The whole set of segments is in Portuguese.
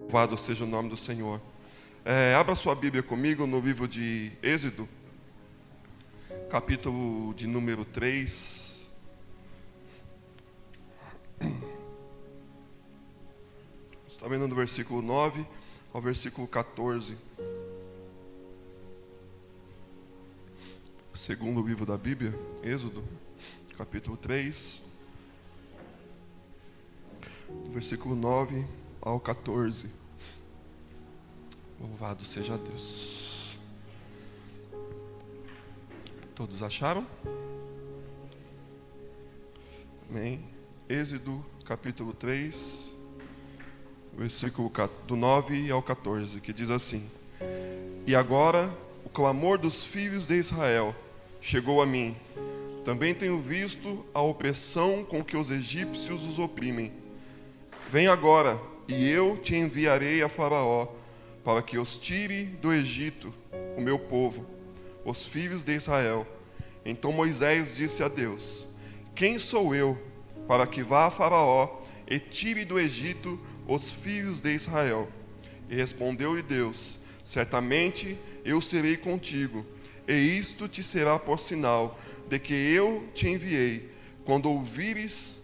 Louvado seja o nome do Senhor. Abra sua Bíblia comigo no livro de Êxodo, capítulo de número 3. Está vendo do versículo 9 ao versículo 14. Segundo o livro da Bíblia, Êxodo, capítulo 3, do versículo 9 ao 14. Louvado seja Deus. Todos acharam? Amém. Êxodo capítulo 3, versículo do 9 ao 14, que diz assim: E agora o clamor dos filhos de Israel chegou a mim. Também tenho visto a opressão com que os egípcios os oprimem. Vem agora, e eu te enviarei a Faraó, para que os tire do Egito, o meu povo, os filhos de Israel. Então Moisés disse a Deus: Quem sou eu, para que vá a Faraó e tire do Egito os filhos de Israel? E respondeu-lhe Deus: Certamente eu serei contigo, e isto te será por sinal de que eu te enviei. Quando houveres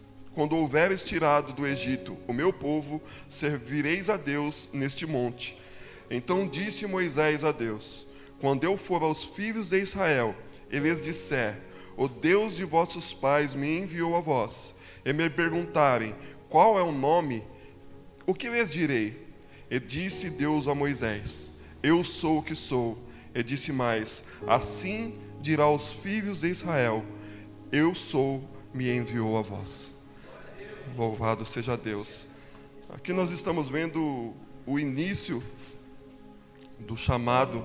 tirado do Egito o meu povo, servireis a Deus neste monte. Então disse Moisés a Deus: Quando eu for aos filhos de Israel, e lhes disser: O Deus de vossos pais me enviou a vós, e me perguntarem: Qual é o nome? O que lhes direi? E disse Deus a Moisés: Eu sou o que sou. E disse mais: Assim dirá aos filhos de Israel: Eu sou, me enviou a vós. Louvado seja Deus. Aqui nós estamos vendo o início do chamado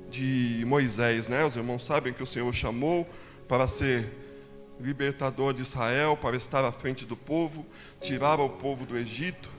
de Moisés, né? Os irmãos sabem que o Senhor chamou para ser libertador de Israel, para estar à frente do povo, tirar o povo do Egito.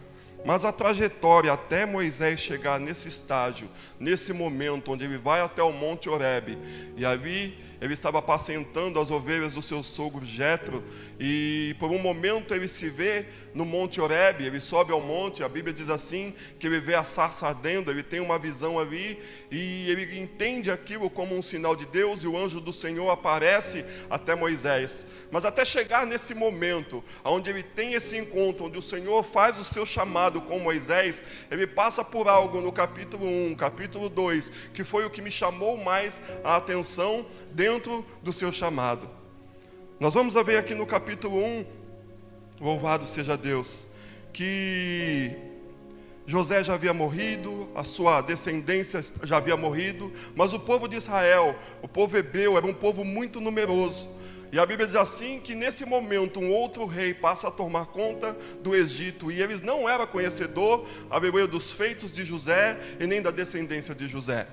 Mas a trajetória até Moisés chegar nesse estágio, nesse momento onde ele vai até o Monte Horebe, e ali ele estava apacentando as ovelhas do seu sogro Jetro, e por um momento ele se vê no Monte Horebe, ele sobe ao monte, a Bíblia diz assim, que ele vê a sarça ardendo, ele tem uma visão ali, e ele entende aquilo como um sinal de Deus, e o anjo do Senhor aparece até Moisés. Mas até chegar nesse momento, onde ele tem esse encontro, onde o Senhor faz o seu chamado com Moisés, ele passa por algo no capítulo 1, capítulo 2, que foi o que me chamou mais a atenção dentro do seu chamado. Nós vamos ver aqui no capítulo 1, louvado seja Deus, que José já havia morrido, a sua descendência já havia morrido, mas o povo de Israel, o povo hebreu, era um povo muito numeroso. E a Bíblia diz assim, que nesse momento um outro rei passa a tomar conta do Egito, e eles não eram conhecedor, aleluia, dos feitos de José e nem da descendência de José.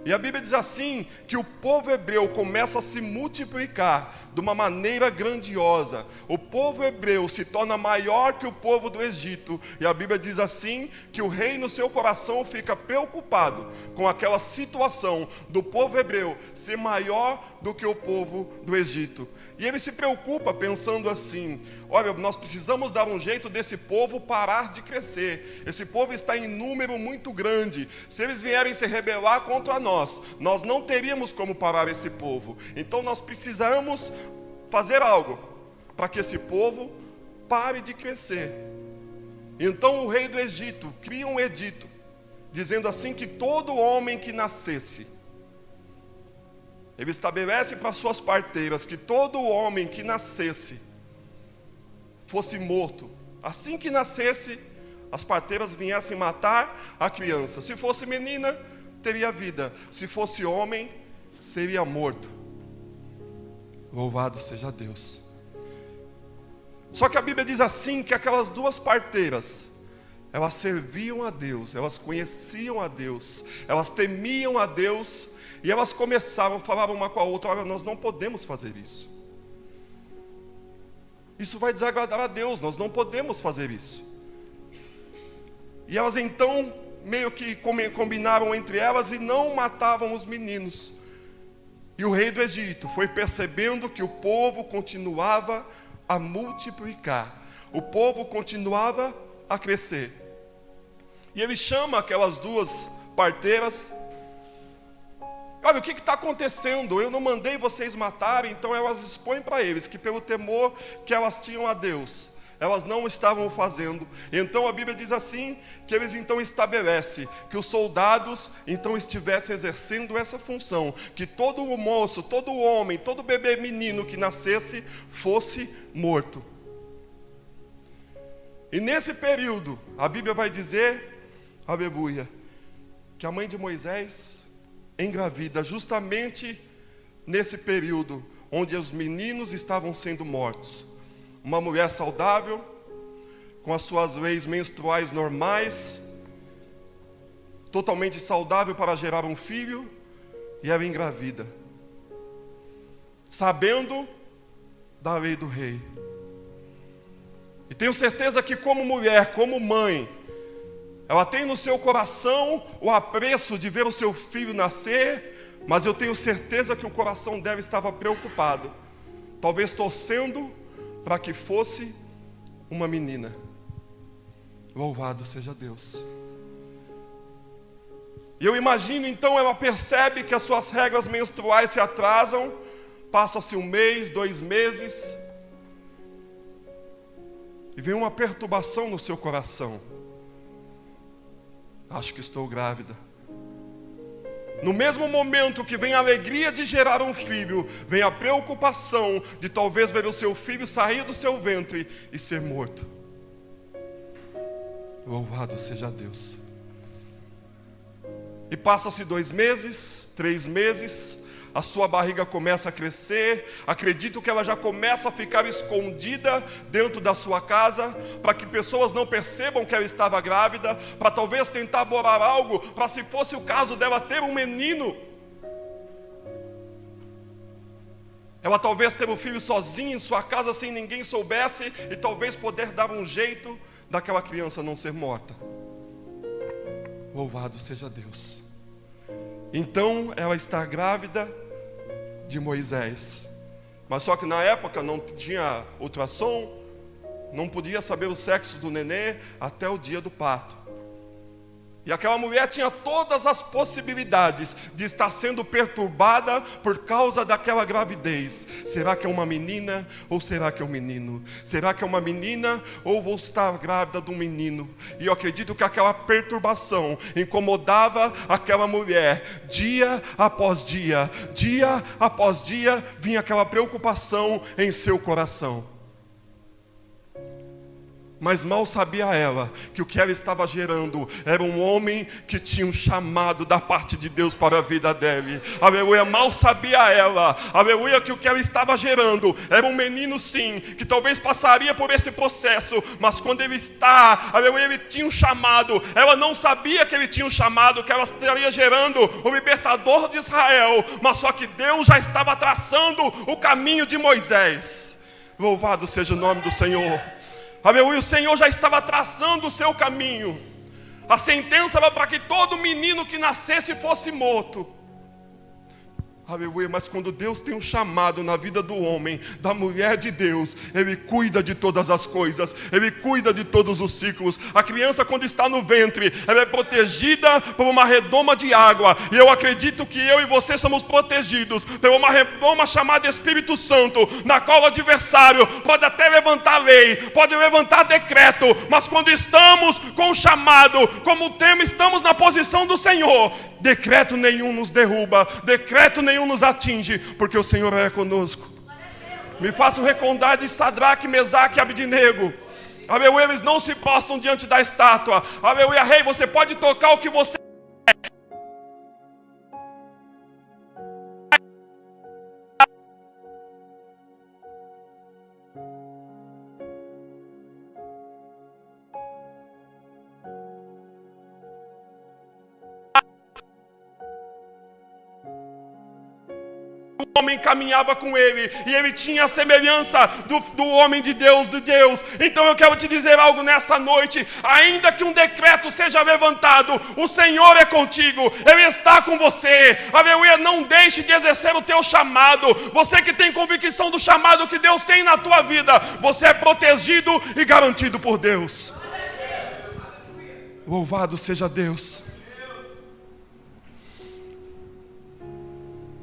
E a Bíblia diz assim, que o povo hebreu começa a se multiplicar de uma maneira grandiosa. O povo hebreu se torna maior que o povo do Egito. E a Bíblia diz assim, que o rei no seu coração fica preocupado com aquela situação do povo hebreu ser maior do que o povo do Egito. E ele se preocupa pensando assim: olha, nós precisamos dar um jeito desse povo parar de crescer. Esse povo está em número muito grande. Se eles vierem se rebelar contra nós não teríamos como parar esse povo. Então nós precisamos fazer algo para que esse povo pare de crescer. Então o rei do Egito cria um edito, dizendo assim, que todo homem que nascesse, ele estabelece para suas parteiras que todo homem que nascesse fosse morto. Assim que nascesse, as parteiras viessem matar a criança. Se fosse menina, teria vida. Se fosse homem, seria morto. Louvado seja Deus. Só que a Bíblia diz assim, que aquelas duas parteiras, elas serviam a Deus, elas conheciam a Deus, elas temiam a Deus, e elas começaram a falar uma com a outra: olha, nós não podemos fazer isso. Isso vai desagradar a Deus, nós não podemos fazer isso. E elas então meio que combinaram entre elas e não matavam os meninos. E o rei do Egito foi percebendo que o povo continuava a multiplicar, o povo continuava a crescer. E ele chama aquelas duas parteiras. Olha, o que está acontecendo? Eu não mandei vocês matarem. Então elas expõem para eles que pelo temor que elas tinham a Deus, elas não estavam fazendo. Então a Bíblia diz assim, que eles então estabelecem que os soldados então estivessem exercendo essa função, que todo o moço, todo o homem, todo bebê menino que nascesse fosse morto. E nesse período, a Bíblia vai dizer, aleluia, que a mãe de Moisés engravida justamente nesse período onde os meninos estavam sendo mortos. Uma mulher saudável, com as suas leis menstruais normais, totalmente saudável para gerar um filho, e ela engravida, sabendo da lei do rei. E tenho certeza que como mulher, como mãe, ela tem no seu coração o apreço de ver o seu filho nascer, mas eu tenho certeza que o coração dela estava preocupado, talvez torcendo para que fosse uma menina. Louvado seja Deus. E eu imagino então, ela percebe que as suas regras menstruais se atrasam, passa-se 1 mês, 2 meses, e vem uma perturbação no seu coração. Acho que estou grávida. No mesmo momento que vem a alegria de gerar um filho, vem a preocupação de talvez ver o seu filho sair do seu ventre e ser morto. Louvado seja Deus. E passa-se 2 meses, 3 meses, a sua barriga começa a crescer, acredito que ela já começa a ficar escondida dentro da sua casa, para que pessoas não percebam que ela estava grávida, para talvez tentar bolar algo, para se fosse o caso dela ter um menino, ela talvez ter um filho sozinha em sua casa, sem ninguém soubesse, e talvez poder dar um jeito daquela criança não ser morta. Louvado seja Deus. Então ela está grávida de Moisés, mas só que na época não tinha ultrassom, não podia saber o sexo do nenê até o dia do parto. E aquela mulher tinha todas as possibilidades de estar sendo perturbada por causa daquela gravidez. Será que é uma menina ou será que é um menino? Será que é uma menina ou vou estar grávida de um menino? E eu acredito que aquela perturbação incomodava aquela mulher. Dia após dia, dia após dia, vinha aquela preocupação em seu coração. Mas mal sabia ela que o que ela estava gerando era um homem que tinha um chamado da parte de Deus para a vida dele. Aleluia, mal sabia ela, aleluia, que o que ela estava gerando era um menino sim, que talvez passaria por esse processo, mas quando ele está, aleluia, ele tinha um chamado. Ela não sabia que ele tinha um chamado, que ela estaria gerando o libertador de Israel, mas só que Deus já estava traçando o caminho de Moisés. Louvado seja o nome do Senhor. Aleluia, o Senhor já estava traçando o seu caminho. A sentença era para que todo menino que nascesse fosse morto. Aleluia, mas quando Deus tem um chamado na vida do homem, da mulher de Deus, Ele cuida de todas as coisas, Ele cuida de todos os ciclos. A criança, quando está no ventre, ela é protegida por uma redoma de água, e eu acredito que eu e você somos protegidos por uma redoma chamada Espírito Santo, na qual o adversário pode até levantar lei, pode levantar decreto, mas quando estamos com o chamado, como temos, estamos na posição do Senhor, decreto nenhum nos derruba, decreto nenhum nos atinge, porque o Senhor é conosco. Me faço recordar de Sadraque, Mesaque e Abdinego. Aleluia, eles não se prostram diante da estátua. Aleluia, rei, você pode tocar o que você o homem caminhava com ele, e ele tinha a semelhança do homem de Deus, Então eu quero te dizer algo nessa noite: ainda que um decreto seja levantado, o Senhor é contigo, Ele está com você. Aleluia, não deixe de exercer o teu chamado. Você que tem convicção do chamado que Deus tem na tua vida, você é protegido e garantido por Deus. Louvado seja Deus.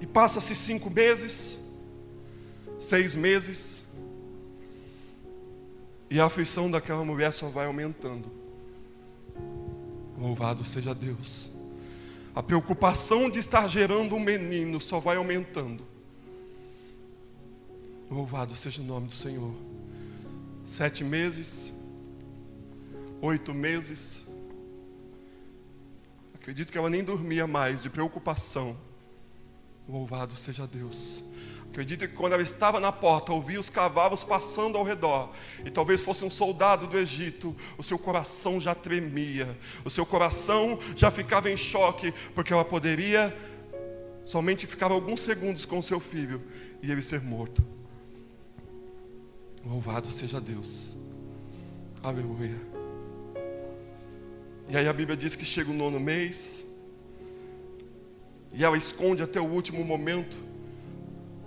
E passa-se 5 meses, 6 meses, e a aflição daquela mulher só vai aumentando. Louvado seja Deus. A preocupação de estar gerando um menino só vai aumentando. Louvado seja o nome do Senhor. 7 meses, 8 meses. Acredito que ela nem dormia mais de preocupação. Louvado seja Deus. Acredito que quando ela estava na porta, ouvia os cavalos passando ao redor, e talvez fosse um soldado do Egito, o seu coração já tremia, o seu coração já ficava em choque, porque ela poderia somente ficar alguns segundos com seu filho e ele ser morto. Louvado seja Deus. Aleluia. E aí a Bíblia diz que chega o 9º mês, e ela esconde até o último momento,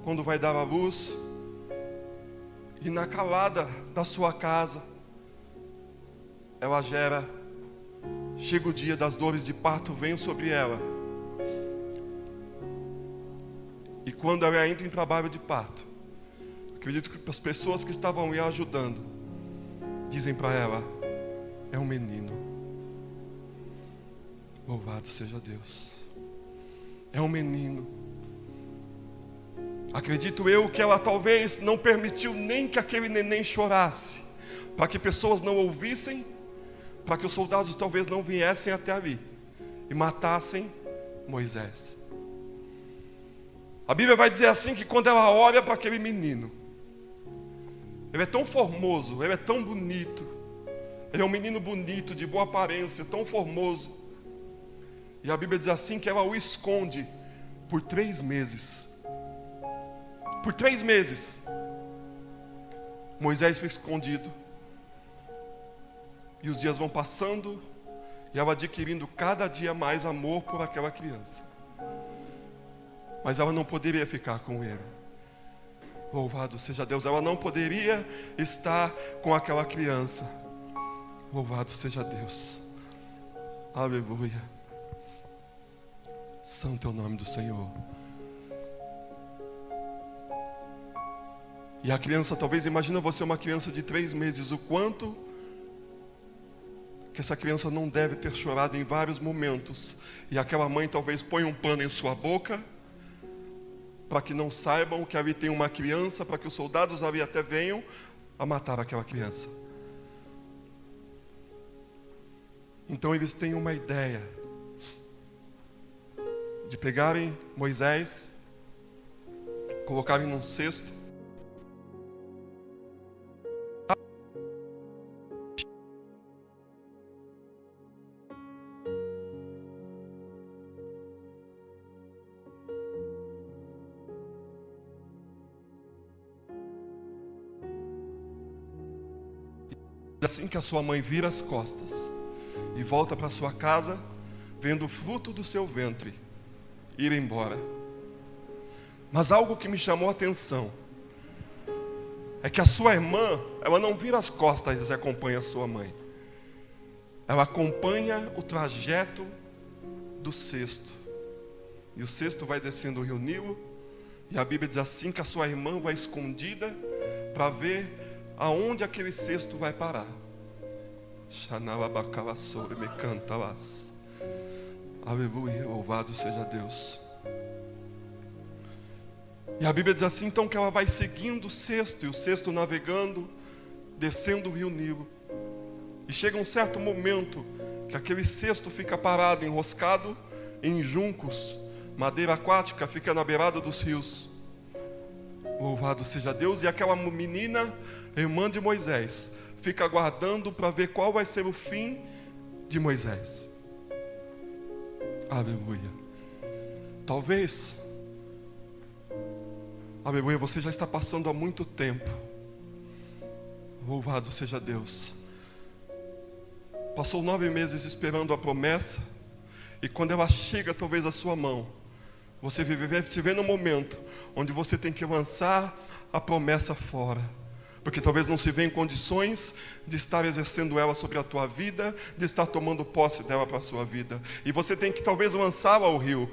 quando vai dar a luz, e na calada da sua casa, ela gera. Chega o dia das dores de parto, vem sobre ela, e quando ela entra em trabalho de parto, acredito que as pessoas que estavam ali ajudando, dizem para ela, é um menino. Louvado seja Deus. É um menino. Acredito eu que ela talvez não permitiu nem que aquele neném chorasse, para que pessoas não ouvissem, para que os soldados talvez não viessem até ali e matassem Moisés. A Bíblia vai dizer assim, que quando ela olha para aquele menino, ele é tão formoso, ele é tão bonito, ele é um menino bonito, de boa aparência, tão formoso, e a Bíblia diz assim, que ela o esconde por 3 meses. Por 3 meses, Moisés foi escondido, e os dias vão passando, e ela adquirindo cada dia mais amor por aquela criança, mas ela não poderia ficar com ele. Louvado seja Deus. Ela não poderia estar com aquela criança. Louvado seja Deus. Aleluia. Santo é o nome do Senhor. E a criança, talvez, imagina você uma criança de 3 meses, o quanto que essa criança não deve ter chorado em vários momentos. E aquela mãe talvez põe um pano em sua boca, para que não saibam que ali tem uma criança, para que os soldados ali até venham a matar aquela criança. Então eles têm uma ideia de pegarem Moisés, colocarem num cesto, assim que a sua mãe vira as costas e volta para sua casa, vendo o fruto do seu ventre ir embora. Mas algo que me chamou a atenção é que a sua irmã, ela não vira as costas e acompanha a sua mãe. Ela acompanha o trajeto do cesto. E o cesto vai descendo o rio Nilo, e a Bíblia diz assim, que a sua irmã vai escondida para ver aonde aquele cesto vai parar. Aleluia, louvado seja Deus. E a Bíblia diz assim, então, que ela vai seguindo o cesto, e o cesto navegando, descendo o rio Nilo. E chega um certo momento que aquele cesto fica parado, enroscado em juncos, madeira aquática, fica na beirada dos rios. Louvado seja Deus. E aquela menina, irmã de Moisés, fica aguardando para ver qual vai ser o fim de Moisés. Aleluia. Talvez, aleluia, você já está passando há muito tempo. Louvado seja Deus. Passou 9 meses esperando a promessa, e quando ela chega talvez à sua mão, você se vê no momento onde você tem que lançar a promessa fora, Porque talvez não se vê em condições de estar exercendo ela sobre a tua vida, de estar tomando posse dela para a sua vida. E você tem que talvez lançá-la ao rio.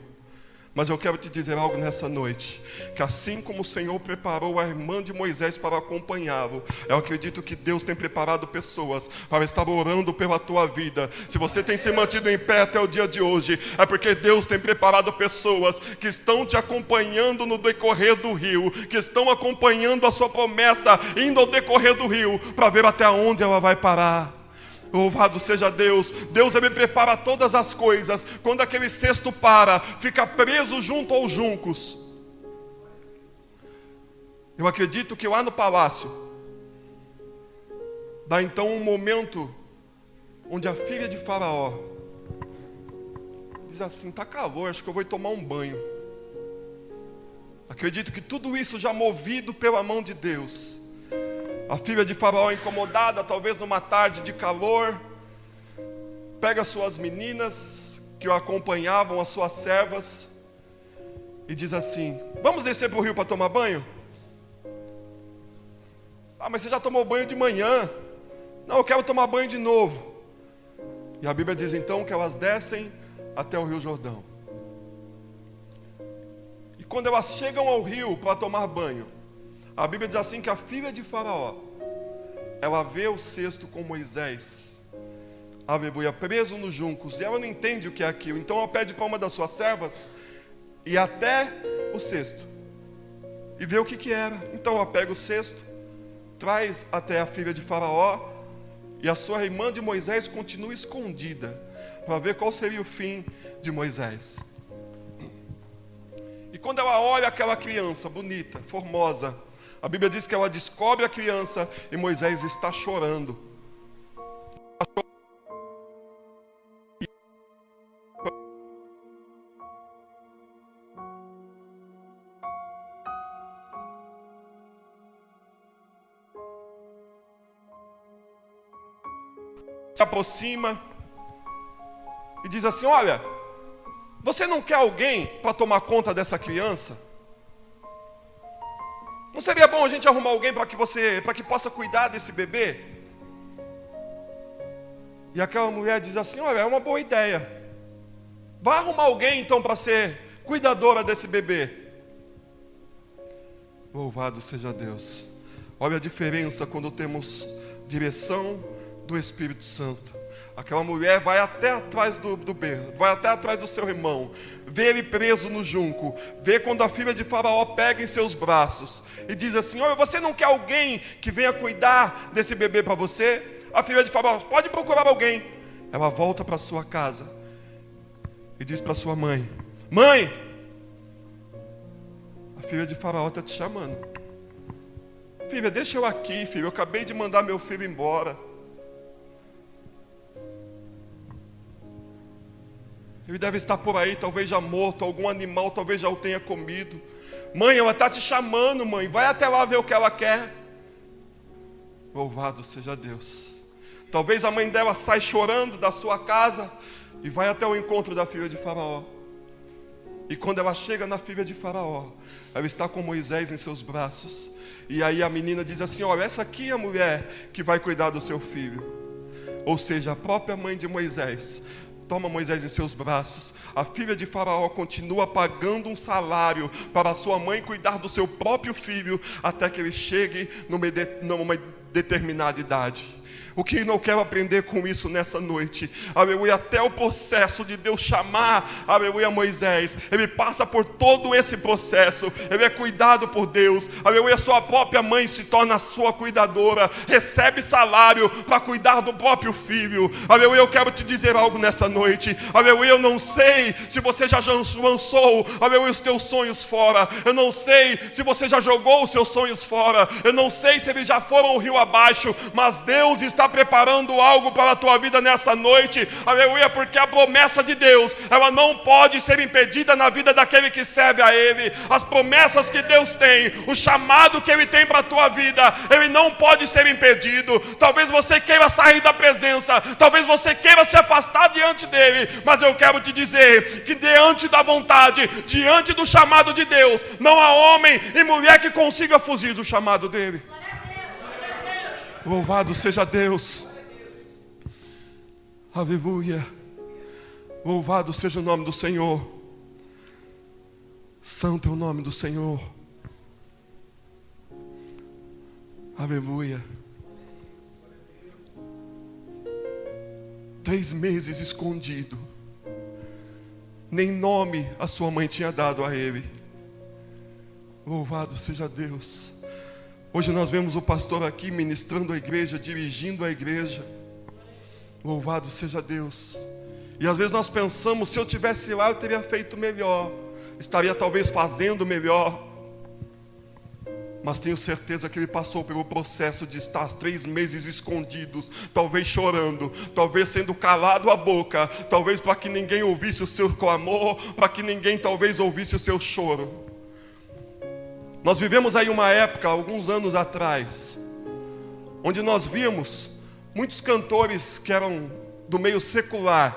Mas eu quero te dizer algo nessa noite, que assim como o Senhor preparou a irmã de Moisés para acompanhá-lo, eu acredito que Deus tem preparado pessoas para estar orando pela tua vida. Se você tem se mantido em pé até o dia de hoje, é porque Deus tem preparado pessoas que estão te acompanhando no decorrer do rio, que estão acompanhando a sua promessa, indo ao decorrer do rio, para ver até onde ela vai parar. Louvado seja Deus. Deus Ele prepara todas as coisas. Quando aquele cesto para, fica preso junto aos juncos. Eu acredito que lá no palácio dá então um momento onde a filha de Faraó diz assim: está calor, acho que eu vou tomar um banho. Acredito que tudo isso já movido pela mão de Deus. A filha de Faraó, incomodada, talvez numa tarde de calor, pega suas meninas que o acompanhavam, as suas servas, e diz assim: vamos descer para o rio para tomar banho? Ah, mas você já tomou banho de manhã. Não, eu quero tomar banho de novo. E a Bíblia diz então que elas descem até o Rio Jordão. E quando elas chegam ao rio para tomar banho, a Bíblia diz assim que a filha de Faraó, ela vê o cesto com Moisés, aleluia, preso nos juncos, e ela não entende o que é aquilo. Então ela pede para uma das suas servas ir até o cesto e ver o que era. Então ela pega o cesto, traz até a filha de Faraó, e a sua irmã de Moisés continua escondida, para ver qual seria o fim de Moisés. E quando ela olha aquela criança bonita, formosa, a Bíblia diz que ela descobre a criança e Moisés está chorando. Se aproxima e diz assim: olha, você não quer alguém para tomar conta dessa criança? Não seria bom a gente arrumar alguém para que possa cuidar desse bebê? E aquela mulher diz assim: olha, é uma boa ideia. Vai arrumar alguém então para ser cuidadora desse bebê. Louvado seja Deus. Olha a diferença quando temos direção do Espírito Santo. Aquela mulher vai até atrás do berço, vai até atrás do seu irmão, vê ele preso no junco, vê quando a filha de Faraó pega em seus braços e diz assim: olha, você não quer alguém que venha cuidar desse bebê para você? A filha de Faraó: pode procurar alguém. Ela volta para sua casa e diz para sua mãe: mãe, a filha de Faraó está te chamando. Filha, deixa eu aqui, filho, eu acabei de mandar meu filho embora. Ele deve estar por aí, talvez já morto, algum animal talvez já o tenha comido. Mãe, ela está te chamando, mãe, vai até lá ver o que ela quer. Louvado seja Deus. Talvez a mãe dela saia chorando da sua casa e vai até o encontro da filha de Faraó. E quando ela chega na filha de Faraó, ela está com Moisés em seus braços. E aí a menina diz assim: olha, essa aqui é a mulher que vai cuidar do seu filho. Ou seja, a própria mãe de Moisés toma Moisés em seus braços. A filha de Faraó continua pagando um salário para a sua mãe cuidar do seu próprio filho, até que ele chegue numa determinada idade. O que eu quero aprender com isso nessa noite, aleluia, até o processo de Deus chamar, aleluia, Moisés, ele passa por todo esse processo, ele é cuidado por Deus, aleluia, sua própria mãe se torna sua cuidadora, recebe salário para cuidar do próprio filho, aleluia. Eu quero te dizer algo nessa noite, aleluia, eu não sei se você já lançou, aleluia, os teus sonhos fora, eu não sei se você já jogou os seus sonhos fora, eu não sei se eles já foram o rio abaixo, mas Deus está preparando algo para a tua vida nessa noite, aleluia, porque a promessa de Deus, ela não pode ser impedida na vida daquele que serve a Ele. As promessas que Deus tem, o chamado que Ele tem para a tua vida, ele não pode ser impedido. Talvez você queira sair da presença, talvez você queira se afastar diante dEle, mas eu quero te dizer que diante da vontade, diante do chamado de Deus, não há homem e mulher que consiga fugir do chamado dEle. Louvado seja Deus. Aleluia. Louvado seja o nome do Senhor. Santo é o nome do Senhor. Aleluia. 3 meses escondido. Nem nome a sua mãe tinha dado a ele. Louvado seja Deus. Hoje nós vemos o pastor aqui ministrando a igreja, dirigindo a igreja. Louvado seja Deus. E às vezes nós pensamos, se eu tivesse lá eu teria feito melhor, estaria talvez fazendo melhor. Mas tenho certeza que ele passou pelo processo de estar 3 meses escondidos, talvez chorando, talvez sendo calado a boca, talvez para que ninguém ouvisse o seu clamor, para que ninguém talvez ouvisse o seu choro. Nós vivemos aí uma época, alguns anos atrás, onde nós vimos muitos cantores que eram do meio secular.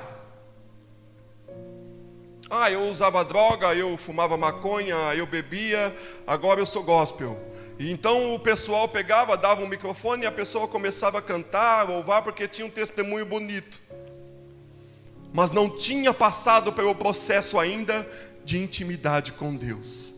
Eu usava droga, eu fumava maconha, eu bebia, agora eu sou gospel. E então o pessoal pegava, dava um microfone e a pessoa começava a cantar, louvar, porque tinha um testemunho bonito. Mas não tinha passado pelo processo ainda de intimidade com Deus.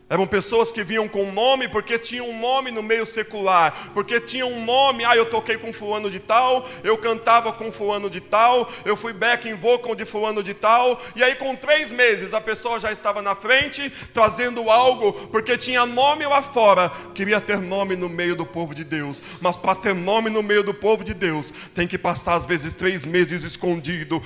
Eram pessoas que vinham com nome, porque tinham um nome no meio secular, porque tinham um nome, eu toquei com fulano de tal, eu cantava com fulano de tal, eu fui backing vocal de fulano de tal, e aí com 3 meses a pessoa já estava na frente, trazendo algo, porque tinha nome lá fora, queria ter nome no meio do povo de Deus, mas para ter nome no meio do povo de Deus, tem que passar às vezes 3 meses escondido,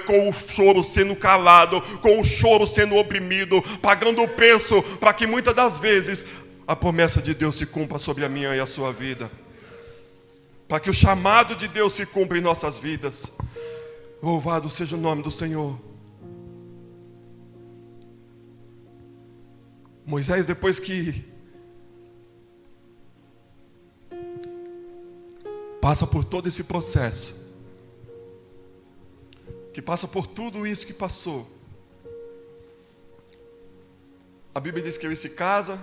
com o choro sendo calado, com o choro sendo oprimido, pagando o preço, para que muitas das vezes a promessa de Deus se cumpra sobre a minha e a sua vida, para que o chamado de Deus se cumpra em nossas vidas. Louvado seja o nome do Senhor. Moisés, depois que passa por todo esse processo, que passa por tudo isso que passou, a Bíblia diz que ele se casa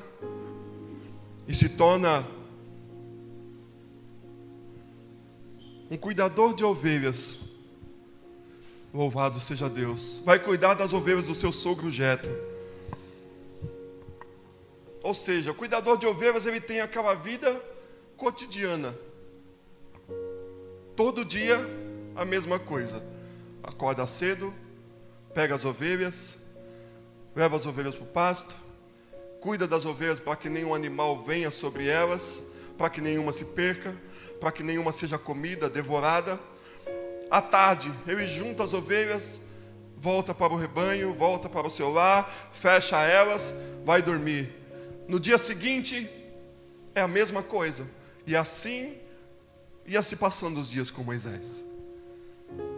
e se torna um cuidador de ovelhas. Louvado seja Deus. Vai cuidar das ovelhas do seu sogro Jetro. Ou seja, o cuidador de ovelhas, ele tem aquela vida cotidiana. Todo dia a mesma coisa. Acorda cedo, pega as ovelhas, leva as ovelhas para o pasto, cuida das ovelhas para que nenhum animal venha sobre elas, para que nenhuma se perca, para que nenhuma seja comida, devorada. À tarde, ele junta as ovelhas, volta para o rebanho, volta para o seu lar, fecha elas, vai dormir. No dia seguinte, é a mesma coisa. E assim, ia se passando os dias com Moisés.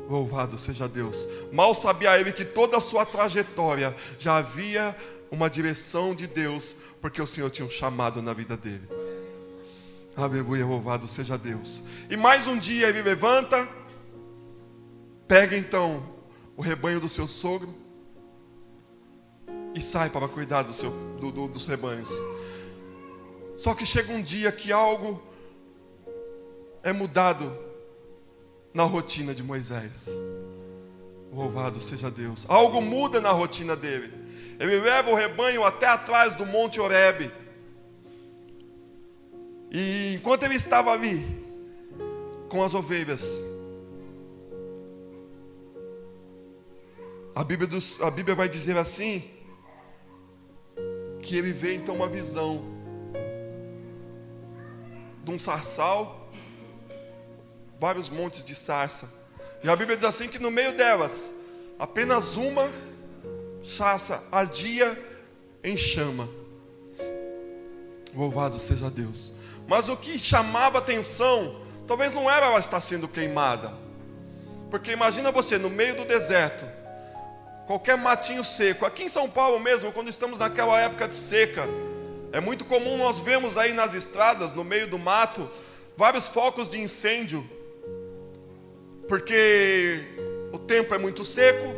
Louvado seja Deus. Mal sabia ele que toda a sua trajetória já havia uma direção de Deus, porque o Senhor tinha um chamado na vida dele. Aleluia, louvado seja Deus. E mais um dia ele levanta, pega então o rebanho do seu sogro e sai para cuidar dos rebanhos. Só que chega um dia que algo é mudado na rotina de Moisés. Louvado seja Deus. Algo muda na rotina dele. Ele leva o rebanho até atrás do Monte Horebe. E enquanto ele estava ali com as ovelhas, a Bíblia vai dizer assim, que ele vê então uma visão de um sarçal, vários montes de sarça. E a Bíblia diz assim que no meio delas, apenas uma sarça ardia em chama. Louvado seja Deus. Mas o que chamava atenção, talvez não era ela estar sendo queimada. Porque imagina você no meio do deserto, qualquer matinho seco. Aqui em São Paulo mesmo, quando estamos naquela época de seca, é muito comum nós vemos aí nas estradas, no meio do mato, vários focos de incêndio. Porque o tempo é muito seco,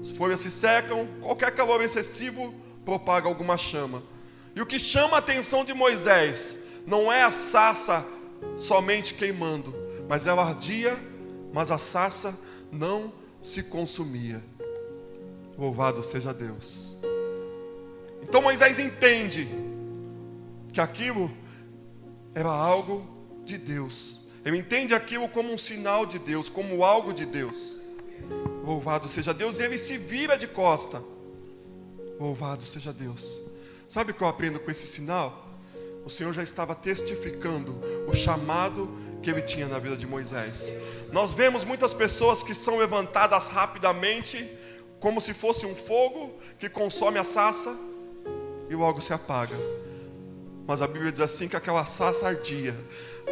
as folhas se secam, qualquer calor excessivo propaga alguma chama. E o que chama a atenção de Moisés, não é a sarça somente queimando, mas ela ardia, mas a sarça não se consumia. Louvado seja Deus. Então Moisés entende que aquilo era algo de Deus. Ele entende aquilo como um sinal de Deus, como algo de Deus. Louvado seja Deus. E ele se vira de costa. Louvado seja Deus. Sabe o que eu aprendo com esse sinal? O Senhor já estava testificando o chamado que ele tinha na vida de Moisés. Nós vemos muitas pessoas que são levantadas rapidamente, como se fosse um fogo que consome a sarça e logo se apaga. Mas a Bíblia diz assim que aquela sarça ardia,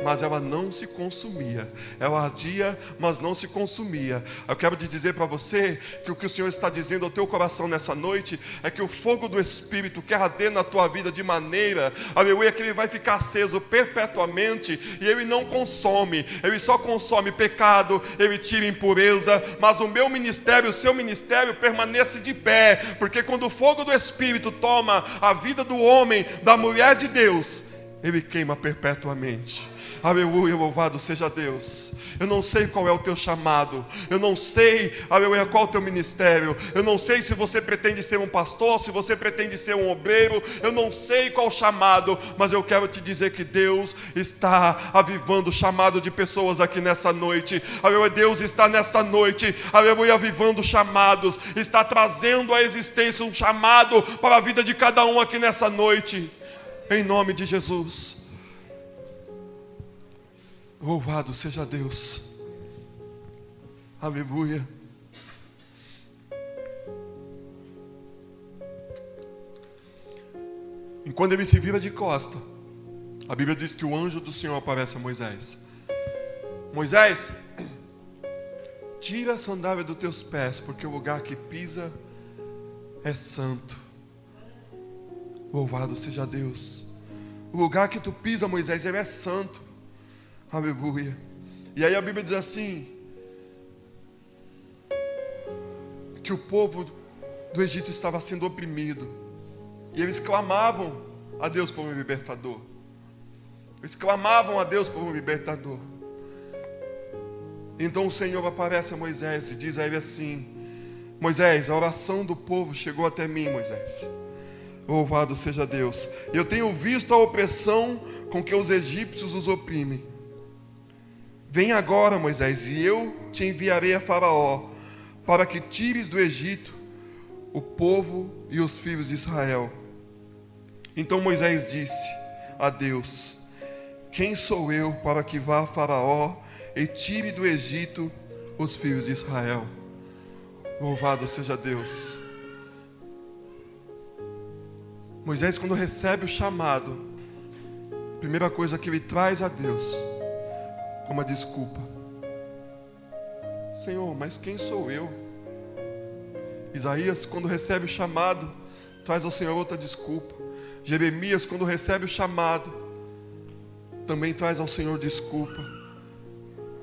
mas ela não se consumia. Ela ardia, mas não se consumia. Eu quero te dizer para você que o que o Senhor está dizendo ao teu coração nessa noite é que o fogo do Espírito quer arder na tua vida de maneira, aleluia, que ele vai ficar aceso perpetuamente e ele não consome. Ele só consome pecado, ele tira impureza, mas o meu ministério, o seu ministério permanece de pé, porque quando o fogo do Espírito toma a vida do homem, da mulher de Deus, ele queima perpetuamente. Aleluia, louvado seja Deus. Eu não sei qual é o teu chamado. Eu não sei, aleluia, qual é o teu ministério. Eu não sei se você pretende ser um pastor, se você pretende ser um obreiro. Eu não sei qual o chamado, mas eu quero te dizer que Deus está avivando o chamado de pessoas aqui nessa noite. Aleluia, Deus está nesta noite, aleluia, avivando chamados. Está trazendo à existência um chamado para a vida de cada um aqui nessa noite. Em nome de Jesus. Louvado seja Deus. Aleluia. Enquanto ele se vira de costa, a Bíblia diz que o anjo do Senhor aparece a Moisés. Moisés, tira a sandália dos teus pés, porque o lugar que pisa é santo. Louvado seja Deus. O lugar que tu pisa, Moisés, ele é santo. Aleluia. E aí a Bíblia diz assim, que o povo do Egito estava sendo oprimido, e eles clamavam a Deus por um libertador. Eles clamavam a Deus por um libertador. Então o Senhor aparece a Moisés e diz a ele assim: Moisés, a oração do povo chegou até mim, Moisés. Louvado seja Deus. Eu tenho visto a opressão com que os egípcios os oprimem. Vem agora, Moisés, e eu te enviarei a Faraó, para que tires do Egito o povo e os filhos de Israel. Então Moisés disse a Deus: quem sou eu para que vá a Faraó e tire do Egito os filhos de Israel? Louvado seja Deus. Moisés, quando recebe o chamado, a primeira coisa que ele traz a Deus é uma desculpa. Senhor, mas quem sou eu? Isaías, quando recebe o chamado, traz ao Senhor outra desculpa. Jeremias, quando recebe o chamado, também traz ao Senhor desculpa.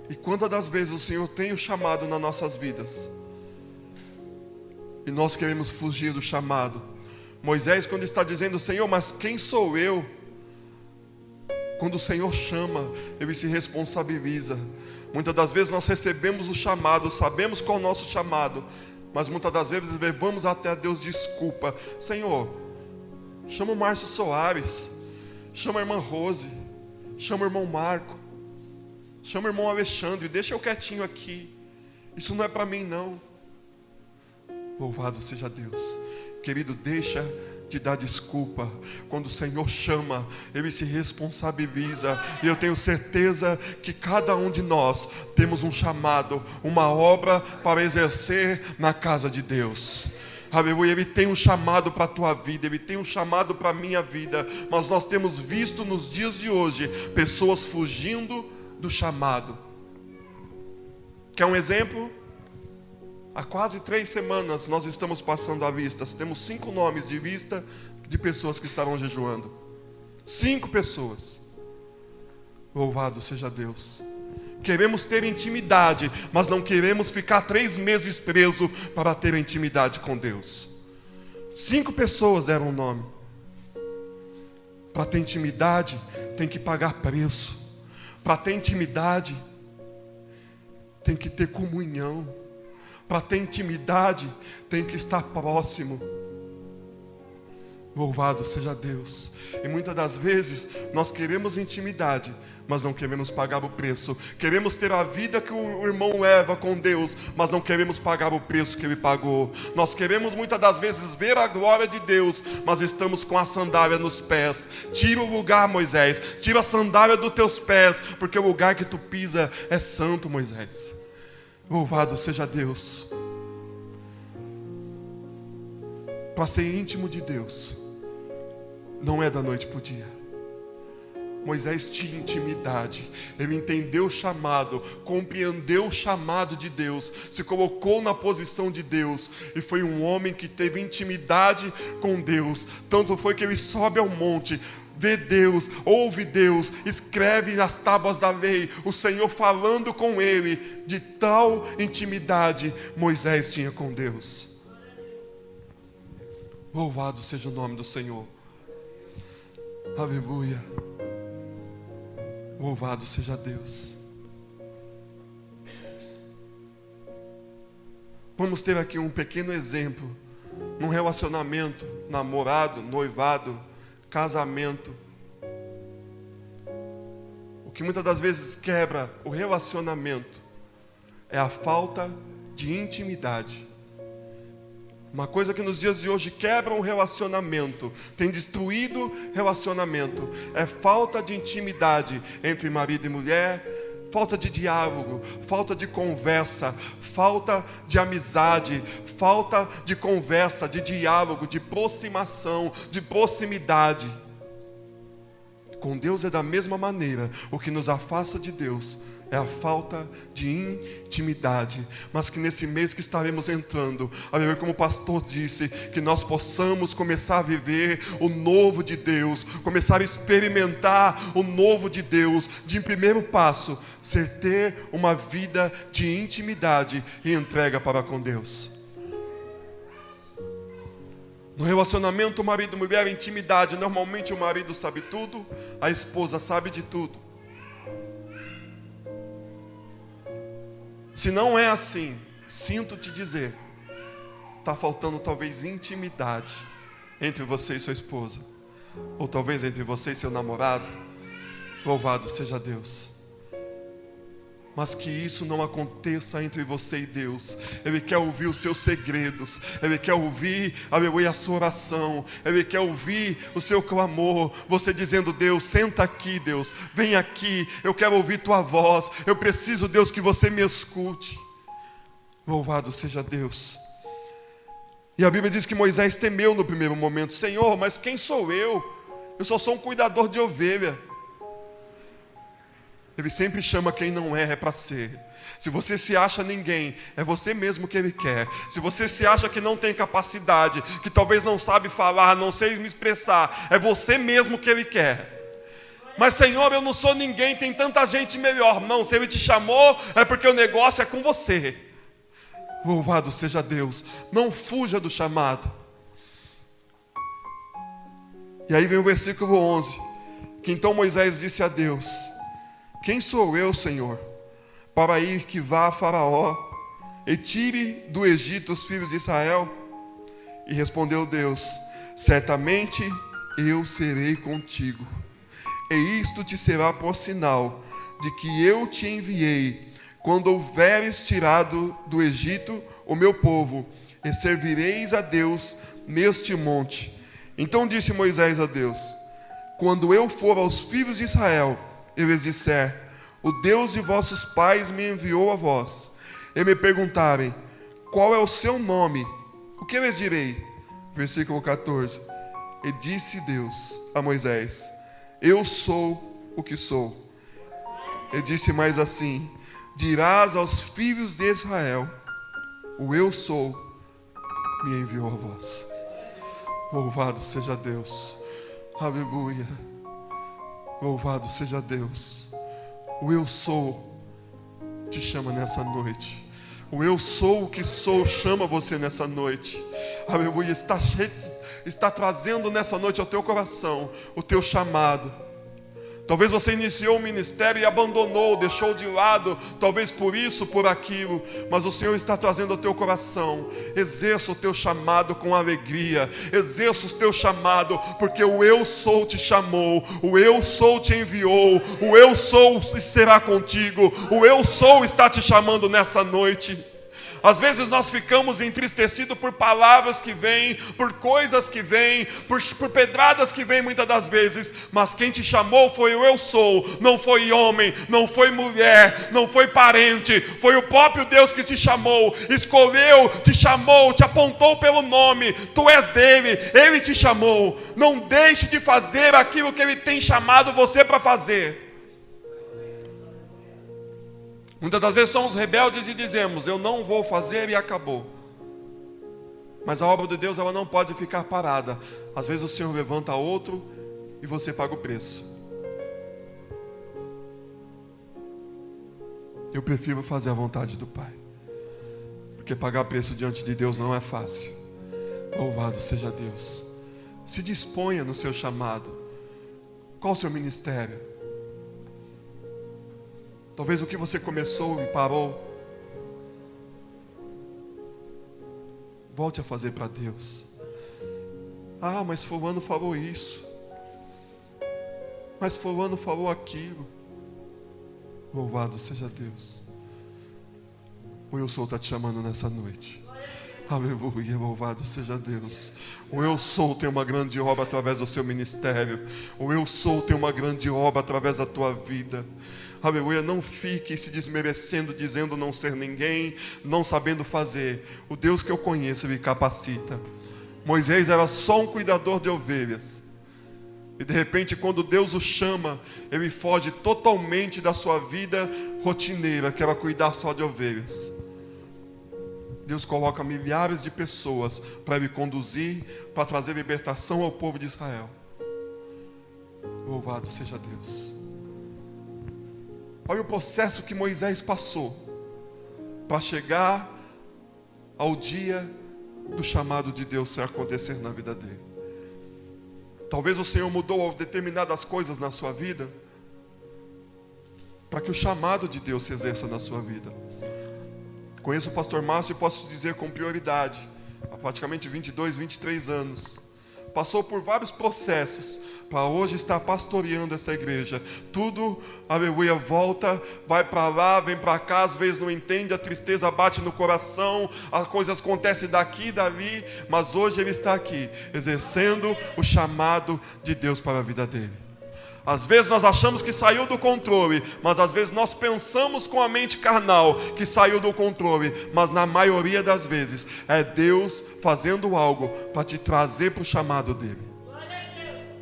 E quantas das vezes o Senhor tem o chamado nas nossas vidas e nós queremos fugir do chamado? Moisés, quando está dizendo: Senhor, mas quem sou eu? Quando o Senhor chama, ele se responsabiliza. Muitas das vezes nós recebemos o chamado, sabemos qual é o nosso chamado, mas muitas das vezes levamos até a Deus desculpa. Senhor, chama o Márcio Soares, chama a irmã Rose, chama o irmão Marco, chama o irmão Alexandre, deixa eu quietinho aqui, isso não é para mim não. Louvado seja Deus. Querido, deixa de dar desculpa. Quando o Senhor chama, ele se responsabiliza. E eu tenho certeza que cada um de nós temos um chamado, uma obra para exercer na casa de Deus. Aleluia, ele tem um chamado para a tua vida, ele tem um chamado para a minha vida. Mas nós temos visto nos dias de hoje pessoas fugindo do chamado. Quer um exemplo? Há quase 3 semanas nós estamos passando a vista. Temos 5 nomes de vista de pessoas que estavam jejuando. 5 pessoas. Louvado seja Deus. Queremos ter intimidade, mas não queremos ficar 3 meses preso para ter intimidade com Deus. 5 pessoas deram o nome. Para ter intimidade, tem que pagar preço. Para ter intimidade, tem que ter comunhão. Para ter intimidade, tem que estar próximo. Louvado seja Deus. E muitas das vezes nós queremos intimidade, mas não queremos pagar o preço. Queremos ter a vida que o irmão leva com Deus, mas não queremos pagar o preço que Ele pagou. Nós queremos muitas das vezes ver a glória de Deus, mas estamos com a sandália nos pés. Tira o lugar, Moisés. Tira a sandália dos teus pés, porque o lugar que tu pisa é santo, Moisés. Louvado seja Deus. Para ser íntimo de Deus, não é da noite para o dia. Moisés tinha intimidade, ele entendeu o chamado, compreendeu o chamado de Deus, se colocou na posição de Deus, e foi um homem que teve intimidade com Deus. Tanto foi que ele sobe ao monte, vê Deus, ouve Deus, escreve nas tábuas da lei, o Senhor falando com ele. De tal intimidade Moisés tinha com Deus. Louvado seja o nome do Senhor. Aleluia. Louvado seja Deus. Vamos ter aqui um pequeno exemplo. Num relacionamento, namorado, noivado, casamento. O que muitas das vezes quebra o relacionamento é a falta de intimidade. Uma coisa que nos dias de hoje quebra um relacionamento, tem destruído relacionamento, é falta de intimidade entre marido e mulher, falta de diálogo, falta de conversa, falta de amizade, falta de conversa, de diálogo, de aproximação, de proximidade. Com Deus é da mesma maneira. O que nos afasta de Deus é a falta de intimidade. Mas que nesse mês que estaremos entrando, como o pastor disse, que nós possamos começar a viver o novo de Deus, começar a experimentar o novo de Deus, de primeiro passo, ser ter uma vida de intimidade e entrega para com Deus. No relacionamento marido e mulher, intimidade, normalmente o marido sabe tudo, a esposa sabe de tudo. Se não é assim, sinto te dizer, está faltando talvez intimidade entre você e sua esposa, ou talvez entre você e seu namorado. Louvado seja Deus. Mas que isso não aconteça entre você e Deus. Ele quer ouvir os seus segredos. Ele quer ouvir, aleluia, a sua oração. Ele quer ouvir o seu clamor. Você dizendo: Deus, senta aqui, Deus. Vem aqui, eu quero ouvir tua voz. Eu preciso, Deus, que você me escute. Louvado seja Deus. E a Bíblia diz que Moisés temeu no primeiro momento: Senhor, mas quem sou eu? Eu só sou um cuidador de ovelha. Ele sempre chama quem não é para ser. Se você se acha ninguém, é você mesmo que Ele quer. Se você se acha que não tem capacidade, que talvez não sabe falar, não sei me expressar, é você mesmo que Ele quer. Mas Senhor, eu não sou ninguém, tem tanta gente melhor. Não, se Ele te chamou, é porque o negócio é com você. Louvado seja Deus. Não fuja do chamado. E aí vem o versículo 11, que então Moisés disse a Deus: quem sou eu, Senhor, para ir que vá a Faraó e tire do Egito os filhos de Israel? E respondeu Deus: certamente eu serei contigo, e isto te será por sinal de que eu te enviei, quando houveres tirado do Egito o meu povo, e servireis a Deus neste monte. Então disse Moisés a Deus: quando eu for aos filhos de Israel, eu lhes disser: o Deus de vossos pais me enviou a vós, e me perguntarem: qual é o seu nome? O que eu lhes direi? Versículo 14. E disse Deus a Moisés: eu sou o que sou. E disse mais assim: dirás aos filhos de Israel: o eu sou me enviou a vós. Louvado seja Deus. Aleluia. Louvado seja Deus. O eu sou te chama nessa noite. O eu sou o que sou chama você nessa noite. Aleluia. Está cheio está trazendo nessa noite ao teu coração o teu chamado. Talvez você iniciou o ministério e abandonou, deixou de lado, talvez por isso, por aquilo, mas o Senhor está trazendo ao teu coração. Exerça o teu chamado com alegria, exerça o teu chamado, porque o Eu Sou te chamou, o Eu Sou te enviou, o Eu Sou será contigo, o Eu Sou está te chamando nessa noite. Às vezes nós ficamos entristecidos por palavras que vêm, por coisas que vêm, por pedradas que vêm muitas das vezes. Mas quem te chamou foi o Eu Sou. Não foi homem, não foi mulher, não foi parente. Foi o próprio Deus que te chamou, escolheu, te chamou, te apontou pelo nome. Tu és dele, ele te chamou. Não deixe de fazer aquilo que ele tem chamado você para fazer. Muitas das vezes somos rebeldes e dizemos, eu não vou fazer e acabou. Mas a obra de Deus, ela não pode ficar parada. Às vezes o Senhor levanta outro e você paga o preço. Eu prefiro fazer a vontade do Pai, porque pagar preço diante de Deus não é fácil. Louvado seja Deus. Se disponha no seu chamado. Qual o seu ministério? Talvez o que você começou e parou. Volte a fazer para Deus. Ah, mas fulano falou isso. Mas fulano falou aquilo. Louvado seja Deus. O Eu Sou está te chamando nessa noite. Aleluia, louvado seja Deus. O Eu Sou tem uma grande obra através do seu ministério. O Eu Sou tem uma grande obra através da tua vida. Aleluia, não fique se desmerecendo, dizendo não ser ninguém, não sabendo fazer. O Deus que eu conheço, Ele capacita. Moisés era só um cuidador de ovelhas. E de repente, quando Deus o chama, ele foge totalmente da sua vida rotineira, que era cuidar só de ovelhas. Deus coloca milhares de pessoas para ele conduzir, para trazer libertação ao povo de Israel. Louvado seja Deus. Olha o processo que Moisés passou para chegar ao dia do chamado de Deus ser acontecer na vida dele. Talvez o Senhor mudou determinadas coisas na sua vida para que o chamado de Deus se exerça na sua vida. Conheço o pastor Márcio e posso dizer com prioridade, há praticamente 22, 23 anos. Passou por vários processos para hoje estar pastoreando essa igreja. Tudo, aleluia, volta, vai para lá, vem para cá, às vezes não entende, a tristeza bate no coração, as coisas acontecem daqui e dali, mas hoje ele está aqui, exercendo o chamado de Deus para a vida dele. Às vezes nós achamos que saiu do controle, mas às vezes nós pensamos com a mente carnal que saiu do controle, mas na maioria das vezes é Deus fazendo algo para te trazer para o chamado dele.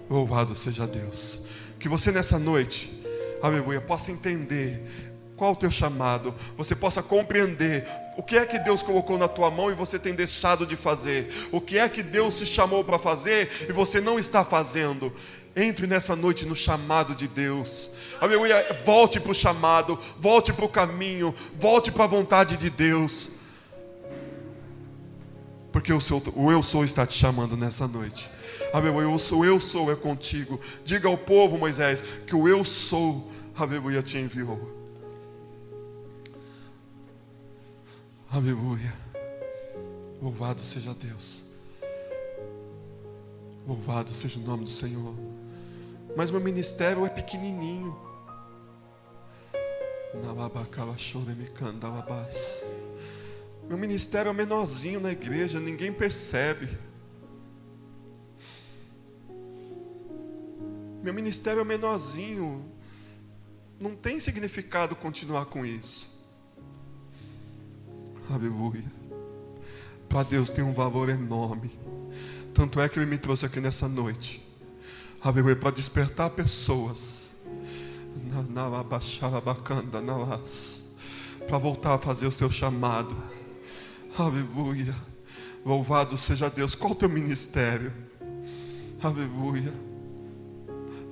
Louvado seja Deus. Que você nessa noite, aleluia, possa entender qual o teu chamado, você possa compreender o que é que Deus colocou na tua mão e você tem deixado de fazer, o que é que Deus te chamou para fazer e você não está fazendo. Entre nessa noite no chamado de Deus. Aleluia, volte para o chamado, volte para o caminho, volte para a vontade de Deus. Porque o Eu Sou está te chamando nessa noite. Aleluia, o Eu Sou é contigo. Diga ao povo, Moisés, que o Eu Sou, aleluia, te enviou. Aleluia. Louvado seja Deus. Louvado seja o nome do Senhor. Mas meu ministério é pequenininho. Meu ministério é menorzinho na igreja, ninguém percebe. Meu ministério é menorzinho, não tem significado continuar com isso. Aleluia. Para Deus tem um valor enorme. Tanto é que Ele me trouxe aqui nessa noite, aleluia, para despertar pessoas, para voltar a fazer o seu chamado. Aleluia, louvado seja Deus. Qual o teu ministério? Aleluia.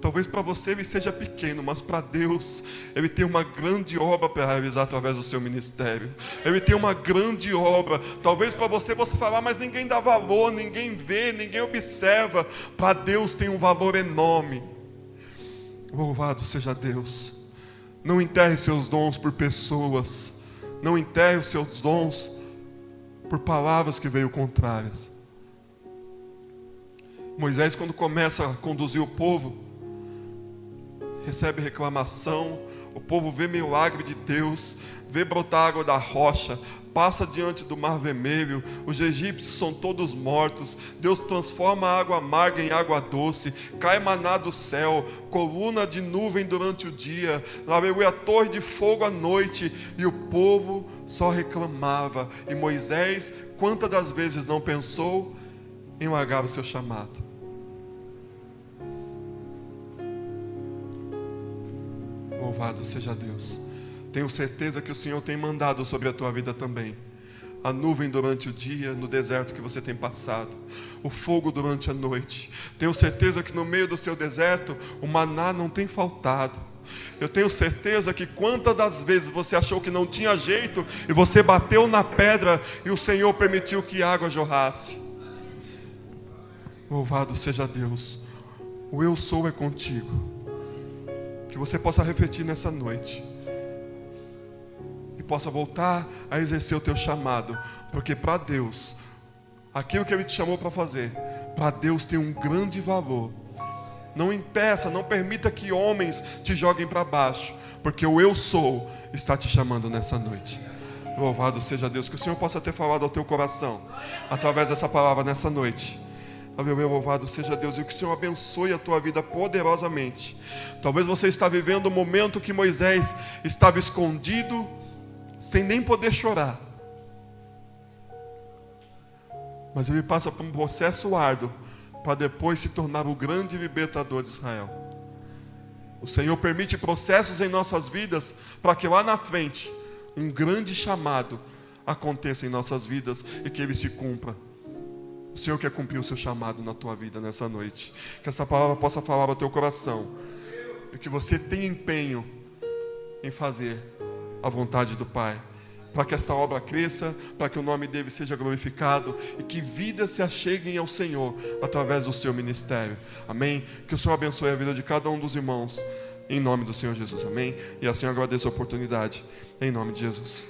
Talvez para você ele seja pequeno, mas para Deus ele tem uma grande obra para realizar através do seu ministério. Ele tem uma grande obra. Talvez para você falar, mas ninguém dá valor, ninguém vê, ninguém observa. Para Deus tem um valor enorme. Louvado seja Deus. Não enterre seus dons por pessoas. Não enterre os seus dons por palavras que veio contrárias. Moisés, quando começa a conduzir o povo, recebe reclamação, o povo vê milagre de Deus, vê brotar água da rocha, passa diante do mar vermelho, os egípcios são todos mortos, Deus transforma a água amarga em água doce, cai maná do céu, coluna de nuvem durante o dia, aleluia, torre de fogo à noite, e o povo só reclamava. E Moisés, quantas das vezes não pensou em largar o seu chamado? Louvado seja Deus. Tenho certeza que o Senhor tem mandado sobre a tua vida também. A nuvem durante o dia, no deserto que você tem passado. O fogo durante a noite. Tenho certeza que no meio do seu deserto, o maná não tem faltado. Eu tenho certeza que quantas das vezes você achou que não tinha jeito, e você bateu na pedra, e o Senhor permitiu que a água jorrasse. Louvado seja Deus. O eu sou é contigo. Que você possa refletir nessa noite e possa voltar a exercer o teu chamado, porque para Deus, aquilo que Ele te chamou para fazer, para Deus tem um grande valor. Não impeça, não permita que homens te joguem para baixo, porque o eu sou está te chamando nessa noite. Louvado seja Deus, que o Senhor possa ter falado ao teu coração através dessa palavra nessa noite. Aleluia, louvado seja Deus, e que o Senhor abençoe a tua vida poderosamente. Talvez você está vivendo um momento que Moisés estava escondido, sem nem poder chorar. Mas ele passa por um processo árduo, para depois se tornar o grande libertador de Israel. O Senhor permite processos em nossas vidas, para que lá na frente, um grande chamado aconteça em nossas vidas, e que ele se cumpra. O Senhor quer cumprir o seu chamado na tua vida nessa noite. Que essa palavra possa falar ao teu coração. E que você tenha empenho em fazer a vontade do Pai. Para que esta obra cresça, para que o nome dele seja glorificado. E que vidas se acheguem ao Senhor através do seu ministério. Amém? Que o Senhor abençoe a vida de cada um dos irmãos. Em nome do Senhor Jesus. Amém? E assim eu agradeço a oportunidade. Em nome de Jesus.